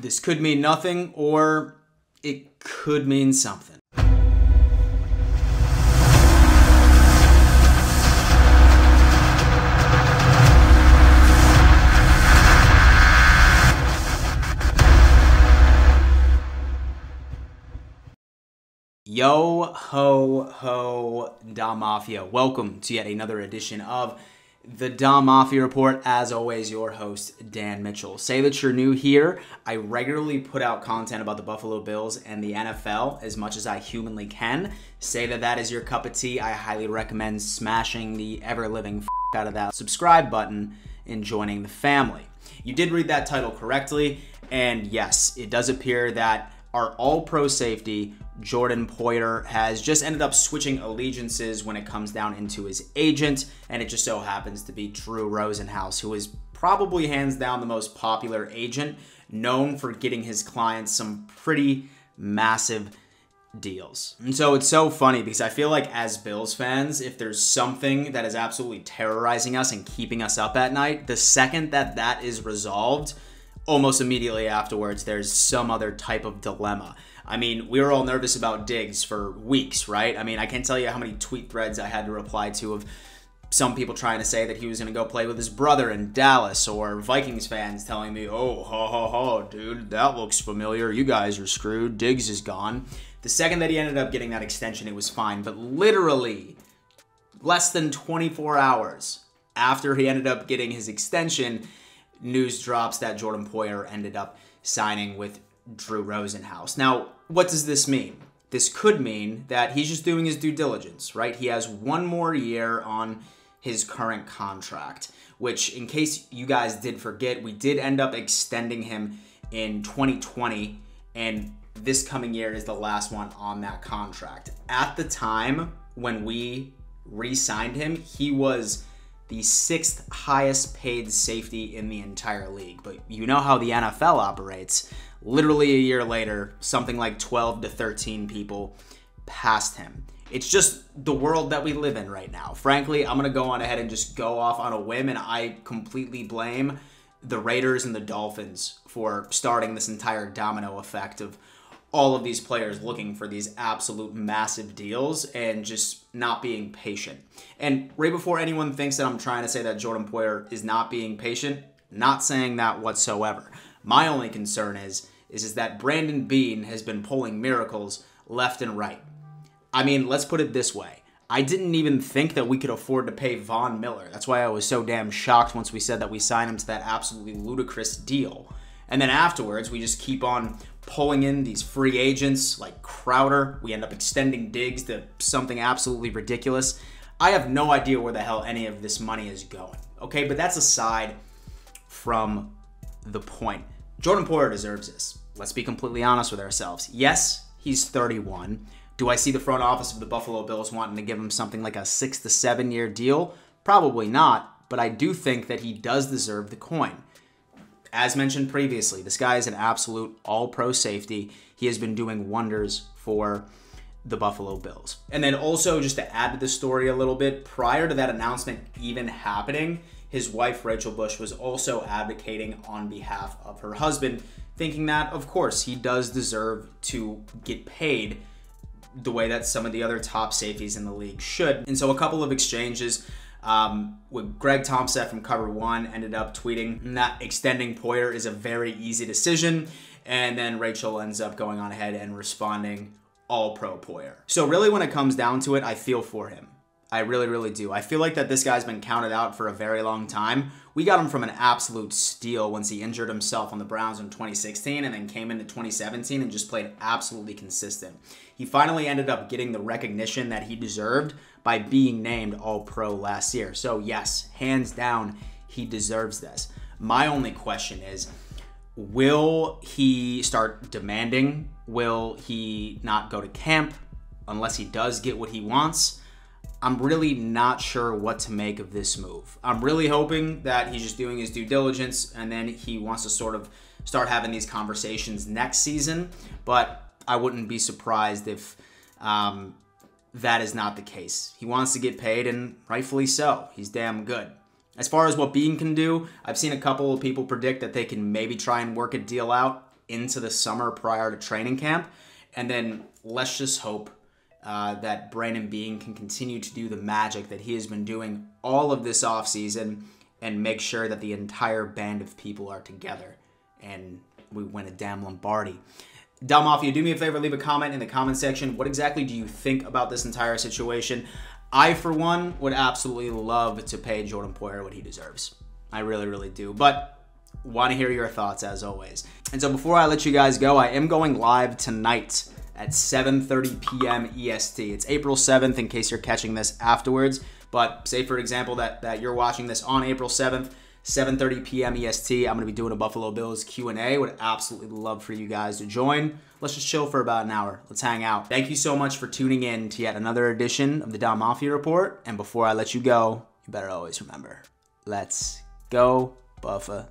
This could mean nothing, or it could mean something. Yo ho ho Dom Mafia. Welcome to yet another edition of the Dom Mafia Report. As always, your host, Dan Mitchell. Say that you're new here. I regularly put out content about the Buffalo Bills and the NFL as much as I humanly can. Say that that is your cup of tea. I highly recommend smashing the ever-living out of that subscribe button and joining the family. You did read that title correctly, and yes, it does appear that our all-pro safety, Jordan Poyer, has just ended up switching allegiances when it comes down into his agent, and it just so happens to be Drew Rosenhaus, who is probably hands down the most popular agent, known for getting his clients some pretty massive deals. And so it's so funny because I feel like as Bills fans, if there's something that is absolutely terrorizing us and keeping us up at night, the second that that is resolved, almost immediately afterwards, there's some other type of dilemma. I mean, we were all nervous about Diggs for weeks, right? I mean, I can't tell you how many tweet threads I had to reply to of some people trying to say that he was going to go play with his brother in Dallas, or Vikings fans telling me, oh, ha, ha, ha, dude, that looks familiar. You guys are screwed. Diggs is gone. The second that he ended up getting that extension, it was fine. But literally less than 24 hours after he ended up getting his extension, news drops that Jordan Poyer ended up signing with Drew Rosenhaus. Now, what does this mean? This could mean that he's just doing his due diligence, right? He has one more year on his current contract, which, in case you guys did forget, we did end up extending him in 2020, and this coming year is the last one on that contract. At the time when we re-signed him, he was the sixth highest paid safety in the entire league. But you know how the NFL operates. Literally a year later, something like 12 to 13 people passed him. It's just the world that we live in right now. Frankly, I'm going to go on ahead and just go off on a whim, and I completely blame the Raiders and the Dolphins for starting this entire domino effect of all of these players looking for these absolute massive deals and just not being patient. And right before anyone thinks that I'm trying to say that Jordan Poyer is not being patient, not saying that whatsoever. My only concern is that Brandon Beane has been pulling miracles left and right. I mean, let's put it this way. I didn't even think that we could afford to pay Von Miller. That's why I was so damn shocked once we said that we signed him to that absolutely ludicrous deal. And then afterwards, we just keep on pulling in these free agents like Crowder. We end up extending Diggs to something absolutely ridiculous. I have no idea where the hell any of this money is going. Okay, but that's aside from the point. Jordan Poyer deserves this. Let's be completely honest with ourselves. Yes, he's 31. Do I see the front office of the Buffalo Bills wanting to give him something like a 6 to 7 year deal? Probably not, but I do think that he does deserve the coin. As mentioned previously, this guy is an absolute all-pro safety. He has been doing wonders for the Buffalo Bills. And then also, just to add to the story a little bit, prior to that announcement even happening, his wife, Rachel Bush, was also advocating on behalf of her husband, thinking that, of course, he does deserve to get paid the way that some of the other top safeties in the league should. And so a couple of exchanges with Greg Thompson from Cover One ended up tweeting that extending Poyer is a very easy decision. And then Rachel ends up going on ahead and responding, all pro Poyer. So really when it comes down to it, I feel for him. I really, really do. I feel like that this guy's been counted out for a very long time. We got him from an absolute steal once he injured himself on the Browns in 2016 and then came into 2017 and just played absolutely consistent. He finally ended up getting the recognition that he deserved by being named All-Pro last year. So yes, hands down, he deserves this. My only question is, will he start demanding? Will he not go to camp unless he does get what he wants? I'm really not sure what to make of this move. I'm really hoping that he's just doing his due diligence and then he wants to sort of start having these conversations next season, but I wouldn't be surprised if that is not the case. He wants to get paid, and rightfully so. He's damn good. As far as what Beane can do, I've seen a couple of people predict that they can maybe try and work a deal out. into the summer prior to training camp. And then let's just hope that Brandon Beane can continue to do the magic that he has been doing all of this offseason and make sure that the entire band of people are together and we win a damn Lombardi. Dom Mafia, do me a favor, leave a comment in the comment section. What exactly do you think about this entire situation? I, for one, would absolutely love to pay Jordan Poyer what he deserves. I really, really do. But want to hear your thoughts as always. And so before I let you guys go, I am going live tonight at 7:30 p.m. EST. It's April 7th in case you're catching this afterwards. But say, for example, that you're watching this on April 7th, 7:30 p.m. EST. I'm going to be doing a Buffalo Bills Q&A. Would absolutely love for you guys to join. Let's just chill for about an hour. Let's hang out. Thank you so much for tuning in to yet another edition of the Dom Mafia Report. And before I let you go, you better always remember, let's go Buffalo.